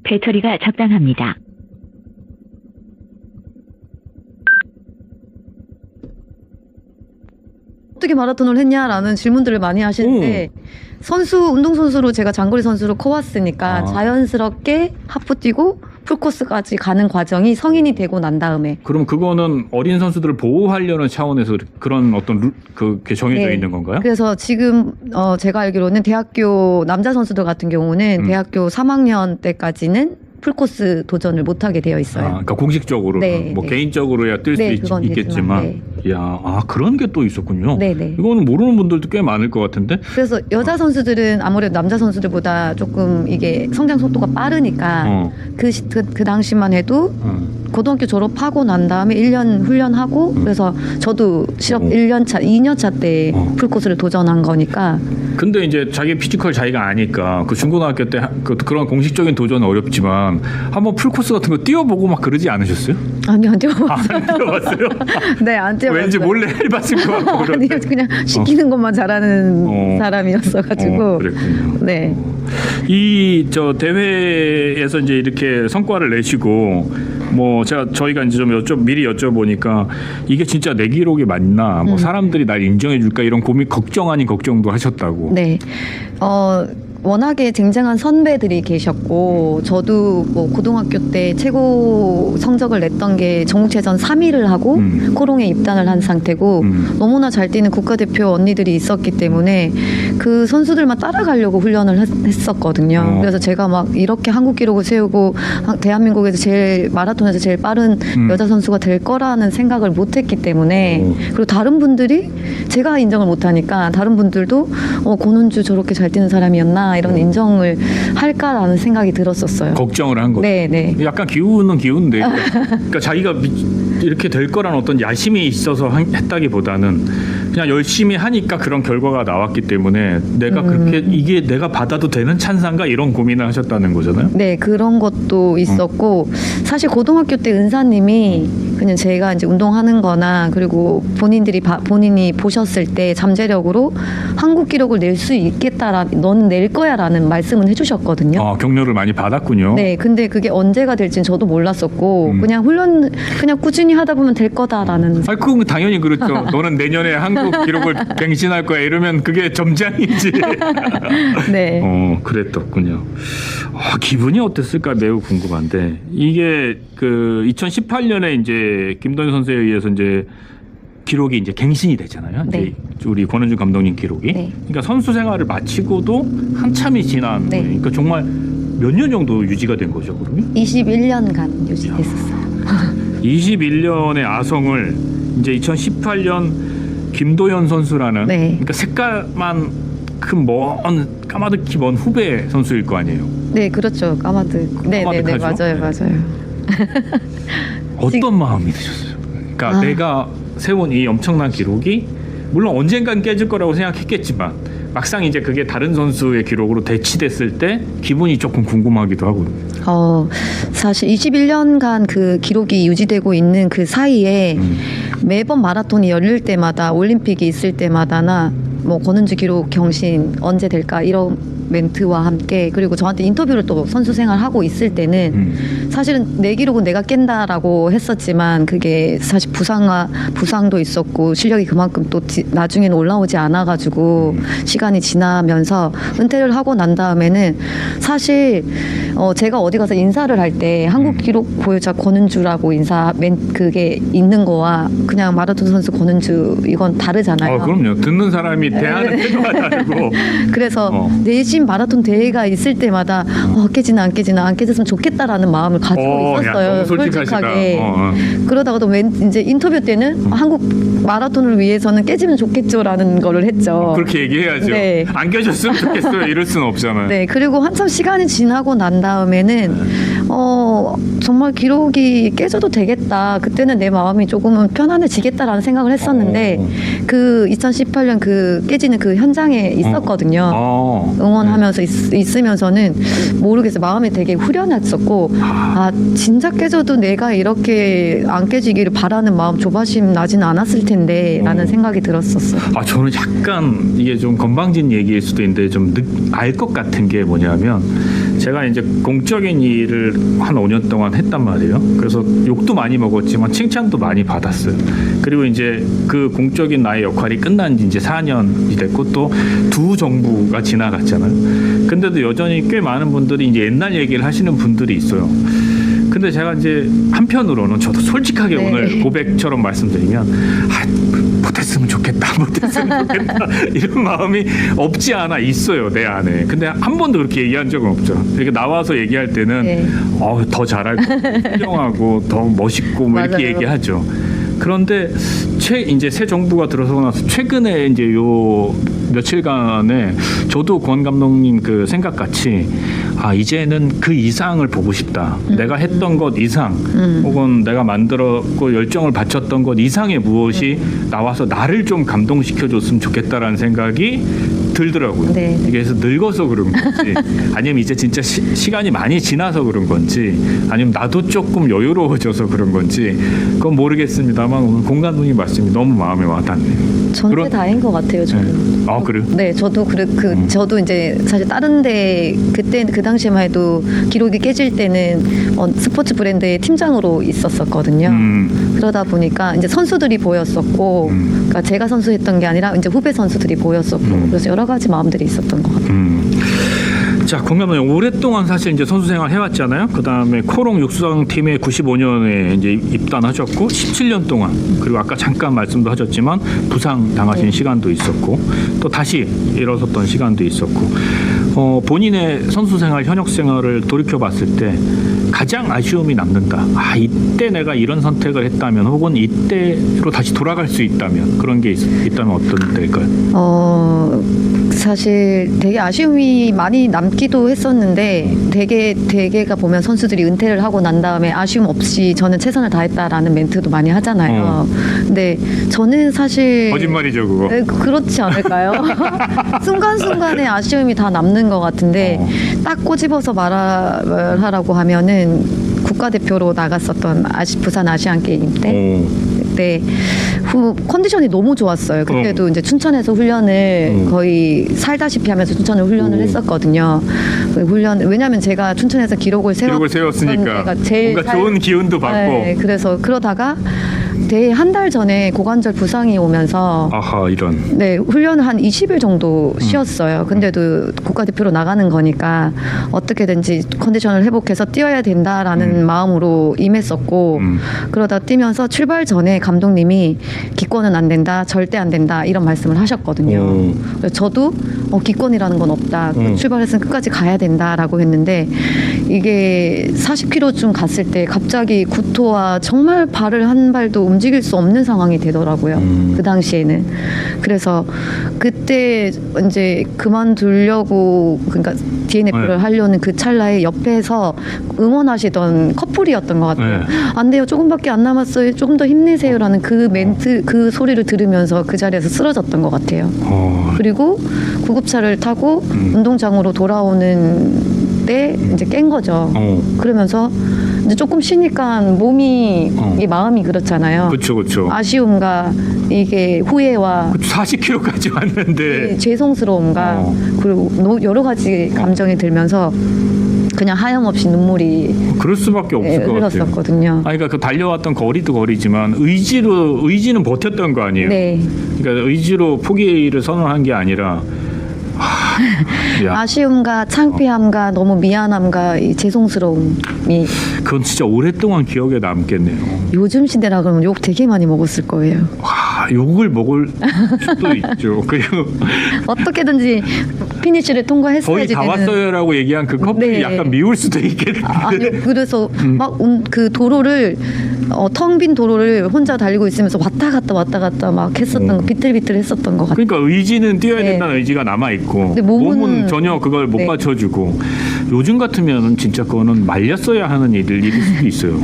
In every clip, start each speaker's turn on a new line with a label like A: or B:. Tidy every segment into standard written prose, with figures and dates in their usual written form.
A: 배터리가 적당합니다.
B: 어떻게 마라톤을 했냐라는 질문들을 많이 하시는데 운동선수로 제가 장거리 선수로 커왔으니까 자연스럽게 하프 뛰고 풀코스까지 가는 과정이 성인이 되고 난 다음에.
C: 그럼 그거는 어린 선수들을 보호하려는 차원에서 그런 어떤 그게 정해져 있는 건가요?
B: 그래서 지금 제가 알기로는 대학교 남자 선수들 같은 경우는 대학교 3학년 때까지는 풀코스 도전을 못하게 되어 있어요.
C: 그러니까 공식적으로
B: 네,
C: 뭐
B: 네.
C: 개인적으로야 뛸 수
B: 그건
C: 있겠지만,
B: 네.
C: 이야, 그런 게 또 있었군요.
B: 네네.
C: 이거는 모르는 분들도 꽤 많을 것 같은데.
B: 그래서 여자 선수들은 아무래도 남자 선수들보다 조금 이게 성장 속도가 빠르니까 그 당시만 해도 고등학교 졸업하고 난 다음에 1년 훈련하고 그래서 저도 실업 1년차, 2년차 때 풀코스를 도전한 거니까.
C: 근데 이제 자기 피지컬 자기가 아니까 그 중고등학교 때 그런 공식적인 도전은 어렵지만 한번 풀코스 같은 거 뛰어보고 막 그러지 않으셨어요?
B: 아니요, 안 뛰어봤어요.
C: 안 뛰어봤어요?
B: 네, 안 뛰어봤어요.
C: 왠지 몰래 해봤을 것 같고.
B: 아니요, 그냥 시키는 것만 잘하는 사람이었어가지고.
C: 그랬군요.
B: 네.
C: 이 대회에서 이제 이렇게 성과를 내시고 뭐 저희가 이제 좀 미리 여쭤보니까 이게 진짜 내 기록이 맞나 뭐 사람들이 날 인정해 줄까 이런 걱정 아닌 걱정도 하셨다고.
B: 네. 워낙에 쟁쟁한 선배들이 계셨고 저도 뭐 고등학교 때 최고 성적을 냈던 게 전국체전 3위를 하고 코롱에 입단을 한 상태고 너무나 잘 뛰는 국가대표 언니들이 있었기 때문에 그 선수들만 따라가려고 훈련을 했었거든요. 그래서 제가 막 이렇게 한국 기록을 세우고 대한민국에서 마라톤에서 제일 빠른 여자 선수가 될 거라는 생각을 못했기 때문에 그리고 다른 분들이 제가 인정을 못하니까 다른 분들도 권은주 저렇게 잘 뛰는 사람이었나 이런 인정을 할까라는 생각이 들었었어요.
C: 걱정을 한 거죠.
B: 네, 네.
C: 약간 기운데 그러니까 자기가 이렇게 될 거란 어떤 야심이 있어서 했다기보다는 그냥 열심히 하니까 그런 결과가 나왔기 때문에 내가 그렇게 이게 내가 받아도 되는 찬사인가 이런 고민을 하셨다는 거잖아요.
B: 네, 그런 것도 있었고 사실 고등학교 때 은사님이 그냥 제가 이제 운동하는 거나 그리고 본인이 보셨을 때 잠재력으로 한국 기록을 낼 수 너는 낼 거야라는 말씀은 해주셨거든요.
C: 격려를 많이 받았군요.
B: 네, 근데 그게 언제가 될지는 저도 몰랐었고 그냥 그냥 꾸준히 하다 보면 될 거다라는.
C: 그건 당연히 그렇죠. 너는 내년에 한국 기록을 갱신할 거야 이러면 그게 점장이지.
B: 네.
C: 그랬더군요. 기분이 어땠을까 매우 궁금한데 이게 그 2018년에 이제 김도현 선수에 의해서 이제 기록이 이제 갱신이 되잖아요.
B: 네.
C: 이제 우리 권은주 감독님 기록이.
B: 네.
C: 그러니까 선수 생활을 마치고도 한참이 지난.
B: 네.
C: 그러니까 정말 몇 년 정도 유지가 된 거죠, 그러면?
B: 21년간 유지됐었어요.
C: 21년의 아성을 이제 2018년 김도현 선수라는
B: 네.
C: 그러니까 색깔만 까마득히 먼 후배 선수일 거 아니에요.
B: 네, 그렇죠. 까마득. 네,
C: 까마득하죠?
B: 맞아요.
C: 어떤 마음이 드셨어요? 그러니까 내가 세운 이 엄청난 기록이 물론 언젠간 깨질 거라고 생각했겠지만 막상 이제 그게 다른 선수의 기록으로 대치됐을 때 기분이 조금 궁금하기도 하고요.
B: 사실 21년간 그 기록이 유지되고 있는 그 사이에 매번 마라톤이 열릴 때마다 올림픽이 있을 때마다나 뭐 권은주 기록 경신 언제 될까 이런 멘트와 함께 그리고 저한테 인터뷰를 또 선수 생활하고 있을 때는 사실은 내 기록은 내가 깬다라고 했었지만 그게 사실 부상도 있었고 실력이 그만큼 또 나중에는 올라오지 않아가지고 시간이 지나면서 은퇴를 하고 난 다음에는 사실 제가 어디 가서 인사를 할 때 한국 기록 보유자 권은주라고 그게 있는 거와 그냥 마라톤 선수 권은주 이건 다르잖아요.
C: 그럼요. 듣는 사람이 대하는 태도가 다르고.
B: 그래서 내신 마라톤 대회가 있을 때마다 깨지나 안 깨졌으면 좋겠다라는 마음을 가지고 있었어요. 솔직하게. 그러다가도 이제 인터뷰 때는 한국 마라톤을 위해서는 깨지면 좋겠죠라는 거를 했죠.
C: 그렇게 얘기해야죠.
B: 네.
C: 안 깨졌으면 좋겠어요. 이럴 수는 없잖아요.
B: 네. 그리고 한참 시간이 지나고 난 다음에는 정말 기록이 깨져도 되겠다. 그때는 내 마음이 조금은 편안해지겠다라는 생각을 했었는데 그 2018년 그 깨지는 그 현장에 있었거든요. 응원하면서 있으면서는 모르겠어요. 마음이 되게 후련했었고 진짜 깨져도 내가 이렇게 안 깨지기를 바라는 마음 조바심 나지는 않았을 텐데 라는 생각이 들었었어요.
C: 저는 약간 이게 좀 건방진 얘기일 수도 있는데 좀 알 것 같은 게 뭐냐면 제가 이제 공적인 일을 한 5년 동안 했단 말이에요. 그래서 욕도 많이 먹었지만 칭찬도 많이 받았어요. 그리고 이제 그 공적인 나의 역할이 끝난 지 이제 4년이 됐고 또 두 정부가 지나갔잖아요. 근데도 여전히 꽤 많은 분들이 이제 옛날 얘기를 하시는 분들이 있어요. 근데 제가 이제 한편으로는 저도 솔직하게
B: 네.
C: 오늘 고백처럼 말씀드리면 못했으면 좋겠다, 못했으면 좋겠다 이런 마음이 없지 않아 있어요 내 안에. 근데 한 번도 그렇게 얘기한 적은 없죠. 이렇게 나와서 얘기할 때는
B: 네.
C: 더 잘하고 훌륭하고 더 멋있고 뭐 이렇게
B: 맞아요.
C: 얘기하죠. 그런데 이제 새 정부가 들어서고 나서 최근에 이제 요 며칠간에 저도 권 감독님 그 생각같이 이제는 그 이상을 보고 싶다. 내가 했던 것 이상 혹은 내가 만들었고 열정을 바쳤던 것 이상의 무엇이 나와서 나를 좀 감동시켜줬으면 좋겠다라는 생각이 들더라고요.
B: 네.
C: 이게 그래서 늙어서 그런 건지 아니면 이제 진짜 시간이 많이 지나서 그런 건지 아니면 나도 조금 여유로워져서 그런 건지 그건 모르겠습니다만 오늘 공 감독님 말씀이 너무 마음에 와닿네요.
B: 전체 다인 것 같아요. 저는.
C: 아 그래요?
B: 네, 저도 저도 이제 사실 다른데 그때 그 당시만 해도 기록이 깨질 때는 스포츠 브랜드의 팀장으로 있었었거든요. 그러다 보니까 이제 선수들이 보였었고, 그러니까 제가 선수했던 게 아니라 이제 후배 선수들이 보였었고, 그래서 여러 가지 마음들이 있었던 것 같아요.
C: 자, 공감님 오랫동안 사실 이제 선수 생활 해왔잖아요. 그 다음에 코롱 육상 팀에 95년에 이제 입단하셨고 17년 동안 그리고 아까 잠깐 말씀도 하셨지만 부상 당하신 시간도 있었고 또 다시 일어섰던 시간도 있었고 본인의 선수 생활 현역 생활을 돌이켜 봤을 때 가장 아쉬움이 남는다. 이때 내가 이런 선택을 했다면 혹은 이때로 다시 돌아갈 수 있다면 그런 게 있다면 어떤 때일까요?
B: 사실 되게 아쉬움이 많이 남기도 했었는데 대개가 보면 선수들이 은퇴를 하고 난 다음에 아쉬움 없이 저는 최선을 다했다라는 멘트도 많이 하잖아요. 근데 저는 사실
C: 거짓말이죠 그거.
B: 네, 그렇지 않을까요? 순간순간에 아쉬움이 다 남는 것 같은데 딱 꼬집어서 말하라고 하면은 국가대표로 나갔었던 부산 아시안 게임 때 그때 컨디션이 너무 좋았어요. 그때도 이제 춘천에서 훈련을 거의 살다시피 하면서 춘천을 훈련을 했었거든요. 왜냐하면 제가 춘천에서 기록을
C: 세웠으니까 뭔가 좋은 기운도 받고.
B: 네, 그래서 그러다가 대회 한 달 전에 고관절 부상이 오면서
C: 이런.
B: 네, 훈련을 한 20일 정도 쉬었어요. 근데도 국가대표로 나가는 거니까 어떻게든지 컨디션을 회복해서 뛰어야 된다라는 마음으로 임했었고 그러다 뛰면서 출발 전에 감독님이 기권은 안 된다, 절대 안 된다 이런 말씀을 하셨거든요. 그래서 저도 기권이라는 건 없다. 출발했으면 끝까지 가야 된다라고 했는데 이게 40km쯤 갔을 때 갑자기 구토와 정말 발을 한 발도 움직일 수 없는 상황이 되더라고요. 그 당시에는. 그래서 그때 이제 그만두려고 그러니까 DNF를 하려는 그 찰나에 옆에서 응원하시던 커플이었던 것 같아요. 안 돼요. 조금밖에 안 남았어요. 조금 더 힘내세요라는 그 멘트, 그 소리를 들으면서 그 자리에서 쓰러졌던 것 같아요. 그리고 구급차를 타고 운동장으로 돌아오는 때 이제 깬 거죠. 그러면서 이제 조금 쉬니까 몸이 이게 마음이 그렇잖아요.
C: 그렇죠.
B: 아쉬움과 이게 후회와
C: 40km까지 왔는데
B: 죄송스러움과 그리고 여러 가지 감정이 들면서 그냥 하염없이 눈물이
C: 그럴 수밖에 없을 것 같아요.
B: 흘렀었거든요.
C: 그러니까 그 달려왔던 거리도 거리지만 의지는 버텼던 거 아니에요.
B: 네.
C: 그러니까 의지로 포기를 선언한 게 아니라
B: 아쉬움과 창피함과 너무 미안함과 이 죄송스러움이
C: 그건 진짜 오랫동안 기억에 남겠네요.
B: 요즘 시대라 그러면 욕 되게 많이 먹었을 거예요.
C: 욕을 먹을 수도 있죠. 그리고
B: 어떻게든지 피니시를 통과했어야지
C: 거의 다 왔어요라고 얘기한 그 커플이
B: 네.
C: 약간 미울 수도 있겠는데.
B: 아니요. 그래서 막 그 도로를 텅 빈 도로를 혼자 달리고 있으면서 왔다 갔다 막 했었던 거 비틀비틀 했었던 것 같아요.
C: 그러니까 의지는 뛰어야
B: 네.
C: 된다는 의지가 남아 있고
B: 근데
C: 몸은 전혀 그걸 못
B: 네.
C: 받쳐주고 요즘 같으면은 진짜 그거는 말렸어야 하는 일일 수도 있어요.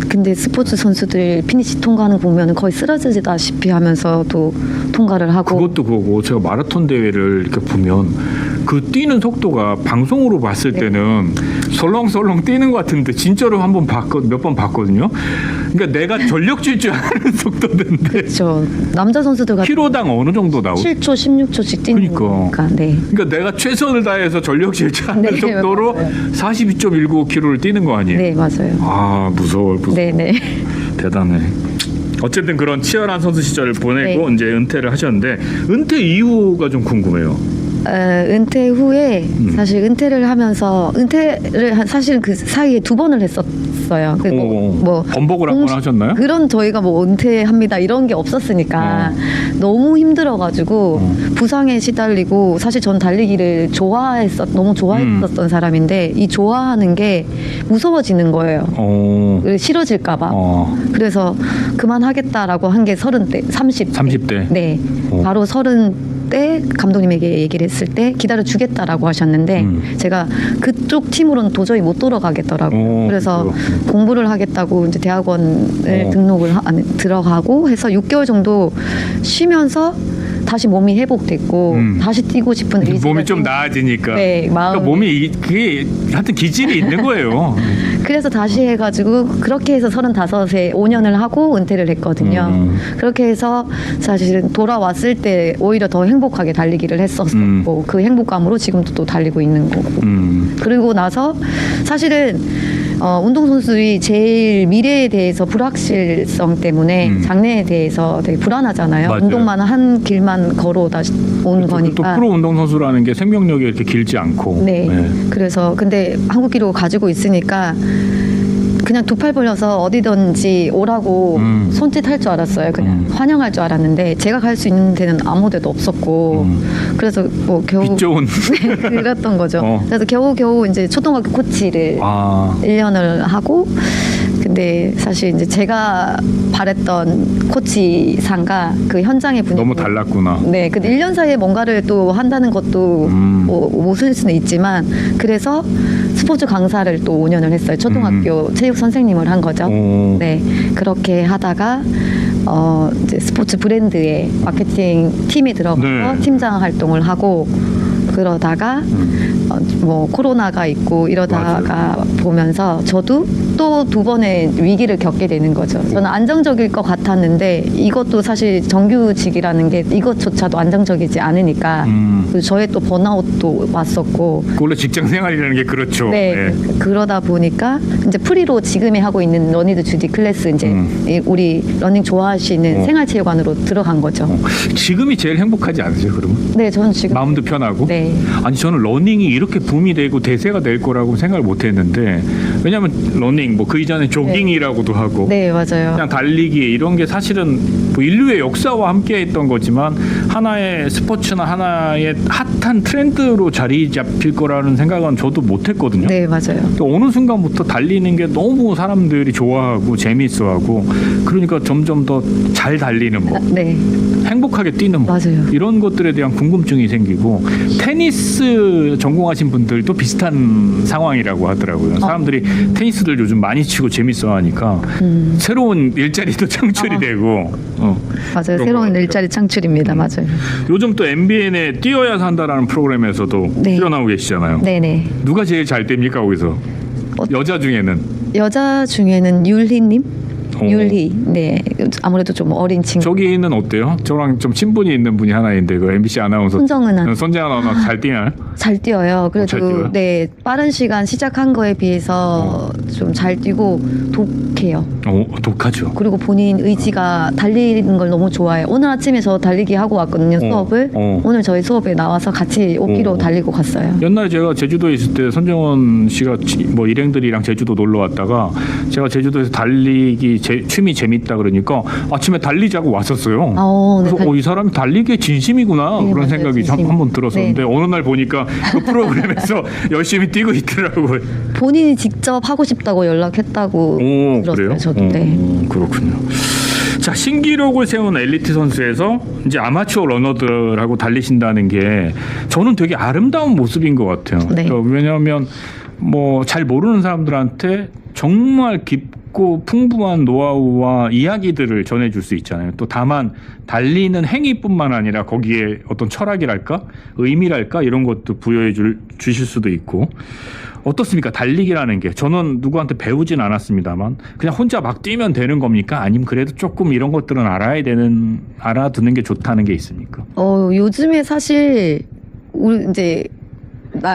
B: 근데 스포츠 선수들 피니시 통과하는 거 보면 거의 쓰러지다시피 하면서도 통과를 하고
C: 그것도 그거고 제가 마라톤 대회를 이렇게 보면 그 뛰는 속도가 방송으로 봤을 때는 설렁설렁 뛰는 것 같은데 진짜로 몇 번 봤거든요. 그러니까 내가 전력 질주 하는 속도인데
B: 그렇죠. 남자 선수들 같은
C: 키로당 어느 정도 나오죠?
B: 7초, 16초씩 뛰는
C: 그러니까
B: 거니까. 네.
C: 그러니까 내가 최선을 다해서 전력 질주하는
B: 네,
C: 정도로
B: 맞아요.
C: 42.195km를 뛰는 거 아니에요?
B: 네, 맞아요.
C: 아 무서워.
B: 네네.
C: 대단해. 어쨌든 그런 치열한 선수 시절을 보내고
B: 네.
C: 이제 은퇴를 하셨는데 은퇴 이후가 좀 궁금해요.
B: 은퇴 후에 사실 은퇴를 하면서 은퇴를 사실 그 사이에 2번을 했었어요. 그리고
C: 번복을 한 번 하셨나요?
B: 그런 저희가 뭐 은퇴합니다 이런 게 없었으니까 너무 힘들어가지고 부상에 시달리고 사실 전 달리기를 너무 좋아했었던 사람인데 이 좋아하는 게 무서워지는 거예요. 싫어질까봐. 그래서 그만하겠다라고 한 게 30대. 네, 바로 30대 감독님에게 얘기를 했을 때 기다려 주겠다라고 하셨는데 제가 그쪽 팀으로는 도저히 못 돌아가겠더라고요. 그래서 공부를 하겠다고 이제 대학원을 들어가고 해서 6개월 정도 쉬면서 다시 몸이 회복됐고 다시 뛰고 싶은 의지가
C: 몸이 좀 나아지니까.
B: 네,
C: 그러니까 몸이 그게 하여튼 기질이 있는 거예요.
B: 그래서 다시 해가지고 그렇게 해서 35세 5년을 하고 은퇴를 했거든요. 그렇게 해서 사실은 돌아왔을 때 오히려 더 행복하게 달리기를 했었고 그 행복감으로 지금도 또 달리고 있는 거고. 그리고 나서 사실은 운동선수들이 제일 미래에 대해서 불확실성 때문에 장래에 대해서 되게 불안하잖아요.
C: 맞아요.
B: 운동만 한 길만 걸어온
C: 또
B: 거니까.
C: 프로 운동선수라는 게 생명력이 이렇게 길지 않고.
B: 네. 그래서 근데 한국 기록 가지고 있으니까 그냥 두 팔 벌려서 어디든지 오라고 손짓할 줄 알았어요. 그냥 환영할 줄 알았는데 제가 갈 수 있는 데는 아무 데도 없었고 그래서 뭐 겨우
C: 빛 좋은.
B: 네, 그랬던 거죠. 그래서 겨우 이제 초등학교 코치를 1년을 하고 근데 사실 이제 제가 바랬던 코치상과 그 현장의 분위기
C: 너무 달랐구나.
B: 네, 근데 1년 사이에 뭔가를 또 한다는 것도 뭐 못할 수는 있지만 그래서 스포츠 강사를 또 5년을 했어요. 초등학교 체육 선생님을 한 거죠. 네, 그렇게 하다가 이제 스포츠 브랜드의 마케팅 팀에 들어가서 팀장 활동을 하고 그러다가 뭐 코로나가 있고 이러다가 보면서 저도 또 두 번의 위기를 겪게 되는 거죠. 저는 안정적일 것 같았는데 이것도 사실 정규직이라는 게 이것조차도 안정적이지 않으니까 그리고 저의 또 번아웃도 왔었고
C: 원래 직장 생활이라는 게 그렇죠.
B: 네, 그러다 보니까 이제 프리로 지금에 하고 있는 러니드 주디 클래스 이제 우리 러닝 좋아하시는 생활체육관으로 들어간 거죠.
C: 지금이 제일 행복하지 않으세요, 그러면?
B: 네, 저는 지금
C: 마음도 편하고.
B: 네.
C: 아니 저는 러닝이 이렇게 붐이 되고 대세가 될 거라고 생각을 못했는데 왜냐하면 러닝 뭐 그 이전에 조깅이라고도 하고.
B: 네, 맞아요.
C: 그냥 달리기 이런 게 사실은 뭐 인류의 역사와 함께했던 거지만 하나의 스포츠나 하나의 핫한 트렌드로 자리 잡힐 거라는 생각은 저도 못했거든요.
B: 네, 맞아요.
C: 또 어느 순간부터 달리는 게 너무 사람들이 좋아하고 재미있어하고 그러니까 점점 더 잘 달리는 법,
B: 네,
C: 행복하게 뛰는 법
B: 맞아요.
C: 이런 것들에 대한 궁금증이 생기고 테니스 전공하신 분들도 비슷한 상황이라고 하더라고요. 사람들이 테니스를 요즘 많이 치고 재밌어하니까 새로운 일자리도 창출이 되고
B: 맞아요. 새로운 일자리 창출입니다. 맞아요.
C: 요즘 또 MBN의 뛰어야 산다라는 프로그램에서도
B: 네.
C: 출연하고 계시잖아요.
B: 네네.
C: 누가 제일 잘 됩니까 거기서? 여자 중에는
B: 여자 중에는 율희님? 율희. 네. 아무래도 좀 어린 친구.
C: 저기는 어때요? 저랑 좀 친분이 있는 분이 하나 있는데 그 MBC 아나운서
B: 손정은
C: 손정은 아나운서 잘 뛰나요?
B: 잘 뛰어요. 그래도
C: 잘 뛰어요?
B: 네 빠른 시간 시작한 거에 비해서 좀 잘 뛰고 독해요.
C: 독하죠.
B: 그리고 본인 의지가 달리는 걸 너무 좋아해요. 오늘 아침에 저 달리기 하고 왔거든요. 수업을. 오늘 저희 수업에 나와서 같이 5km 달리고 갔어요.
C: 옛날에 제가 제주도에 있을 때 손정원 씨가 뭐 일행들이랑 제주도 놀러 왔다가 제가 제주도에서 달리기 취미 재밌다 그러니까 아침에 달리자고 왔었어요. 그래서 이 사람이 달리기에 진심이구나
B: 네,
C: 그런
B: 맞아요,
C: 생각이
B: 진심.
C: 한번 들었었는데 어느 날 보니까 그 프로그램에서 열심히 뛰고 있더라고요.
B: 본인이 직접 하고 싶다고 연락했다고 들었어요.
C: 그래요?
B: 저도. 네.
C: 그렇군요. 자, 신기록을 세운 엘리트 선수에서 이제 아마추어 러너들하고 달리신다는 게 저는 되게 아름다운 모습인 것 같아요.
B: 네.
C: 그러니까 왜냐하면 뭐 잘 모르는 사람들한테 정말 깊고 풍부한 노하우와 이야기들을 전해줄 수 있잖아요. 또 다만 달리는 행위뿐만 아니라 거기에 어떤 철학이랄까 의미랄까 이런 것도 부여해 주실 수도 있고 어떻습니까? 달리기라는 게 저는 누구한테 배우진 않았습니다만 그냥 혼자 막 뛰면 되는 겁니까? 아니면 그래도 조금 이런 것들은 알아두는 게 좋다는 게 있습니까?
B: 요즘에 사실 우리 이제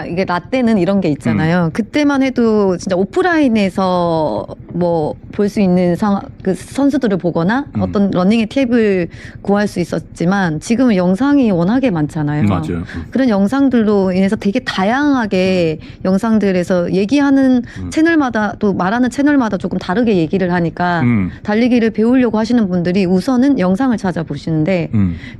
B: 이게 라떼는 이런 게 있잖아요. 그때만 해도 진짜 오프라인에서 뭐 볼 수 있는 그 선수들을 보거나 어떤 러닝의 팁을 구할 수 있었지만 지금은 영상이 워낙에 많잖아요.
C: 맞아요.
B: 그런 영상들로 인해서 되게 다양하게 영상들에서 얘기하는 채널마다 또 말하는 채널마다 조금 다르게 얘기를 하니까 달리기를 배우려고 하시는 분들이 우선은 영상을 찾아보시는데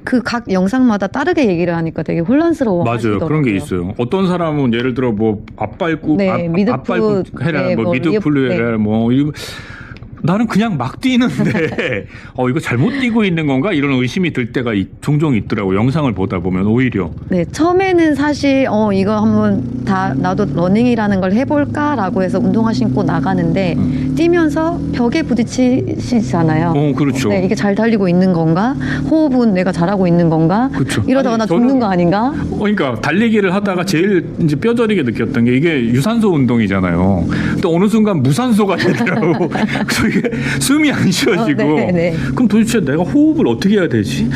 B: 그 각 영상마다 다르게 얘기를 하니까 되게 혼란스러워
C: 맞아요.
B: 하시더라고요.
C: 그런 게 있어요. 어떤 사람은 예를 들어 뭐 앞발굽
B: 네,
C: 앞발굽 해라,
B: 네,
C: 뭐 미드풀 해라, 뭐 이거 나는 그냥 막 뛰는데 이거 잘못 뛰고 있는 건가 이런 의심이 들 때가 종종 있더라고. 영상을 보다 보면 오히려.
B: 네, 처음에는 사실 이거 한번 나도 러닝이라는 걸 해볼까라고 해서 운동화 신고 나가는데 뛰면서 벽에 부딪히시잖아요.
C: 그렇죠.
B: 네, 이게 잘 달리고 있는 건가? 호흡은 내가 잘하고 있는 건가?
C: 그렇죠.
B: 이러다가
C: 아니,
B: 나 죽는 거 아닌가?
C: 그러니까 달리기를 하다가 제일 이제 뼈저리게 느꼈던 게 이게 유산소 운동이잖아요. 또 어느 순간 무산소가 되더라고. 그래서 이게 숨이 안 쉬어지고.
B: 네.
C: 그럼 도대체 내가 호흡을 어떻게 해야 되지?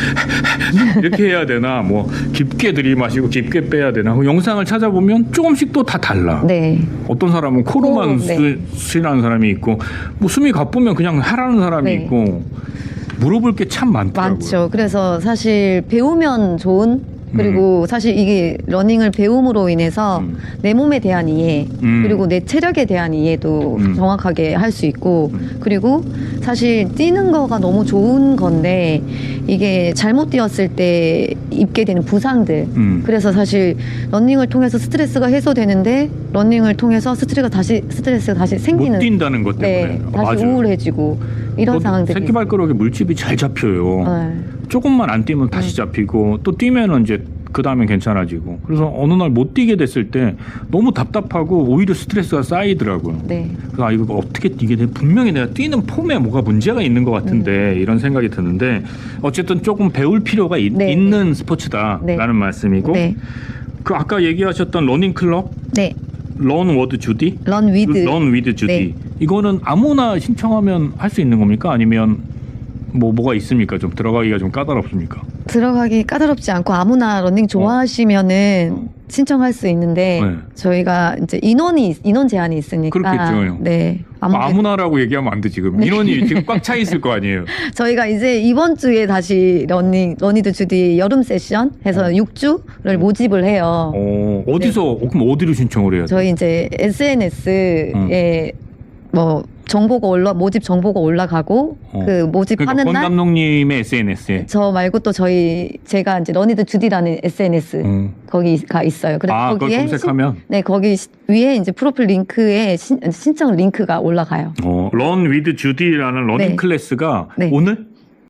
C: 이렇게 해야 되나? 뭐 깊게 들이마시고 깊게 빼야 되나? 그 영상을 찾아보면 조금씩 또 다 달라.
B: 네.
C: 어떤 사람은 코로만 쉬라는 사람이 있고, 뭐 숨이 가쁘면 그냥 하라는 사람이
B: 네.
C: 있고, 물어볼 게 참 많더라고요.
B: 많죠. 그래서 사실 배우면 좋은 그리고 사실 이게 러닝을 배움으로 인해서 내 몸에 대한 이해 그리고 내 체력에 대한 이해도 정확하게 할 수 있고 그리고 사실 뛰는 거가 너무 좋은 건데 이게 잘못 뛰었을 때 입게 되는 부상들 그래서 사실 러닝을 통해서 스트레스가 해소되는데 러닝을 통해서 스트레스가 다시 생기는
C: 못 뛴다는 것 때문에.
B: 네, 다시
C: 맞아요.
B: 우울해지고 이런 상황들이
C: 새끼 발가락에 물집이 잘 잡혀요.
B: 네.
C: 조금만 안 뛰면 다시 잡히고 또 뛰면은 이제 그 다음에 괜찮아지고 그래서 어느 날 못 뛰게 됐을 때 너무 답답하고 오히려 스트레스가 쌓이더라고요.
B: 네.
C: 그래서 이거 어떻게 뛰게 돼? 분명히 내가 뛰는 폼에 뭐가 문제가 있는 것 같은데 이런 생각이 드는데 어쨌든 조금 배울 필요가
B: 네.
C: 있는 스포츠다라는
B: 네.
C: 말씀이고
B: 네.
C: 그 아까 얘기하셨던 러닝 클럽
B: 네.
C: 런 워드 주디
B: 런 위드
C: 주디
B: 네.
C: 이거는 아무나 신청하면 할 수 있는 겁니까? 아니면 뭐가 있습니까? 좀 들어가기가 좀 까다롭습니까?
B: 들어가기 까다롭지 않고 아무나 러닝 좋아하시면은 신청할 수 있는데
C: 네.
B: 저희가 이제 인원 제한이 있으니까
C: 그렇겠죠.
B: 네.
C: 아무나라고 얘기하면 안 돼 지금 인원이 지금 꽉 차 있을 거 아니에요.
B: 저희가 이제 이번 주에 다시 러니드 주디 여름 세션 해서 6주를 모집을 해요.
C: 어디서 그럼 어디로 신청을 해야 돼?
B: 저희 이제 SNS에 뭐 정보가 모집 정보가 올라가고 그 모집하는
C: 그러니까 권
B: 날
C: 감독님의 SNS에
B: 저 말고 또 제가 이제 러니드 주디라는 SNS 거기가 있어요. 그래서
C: 그걸
B: 거기에
C: 검색하면
B: 거기 위에 이제 프로필 링크에 신청 링크가 올라가요.
C: 런 위드 주디라는 러닝
B: 네.
C: 클래스가
B: 네.
C: 오늘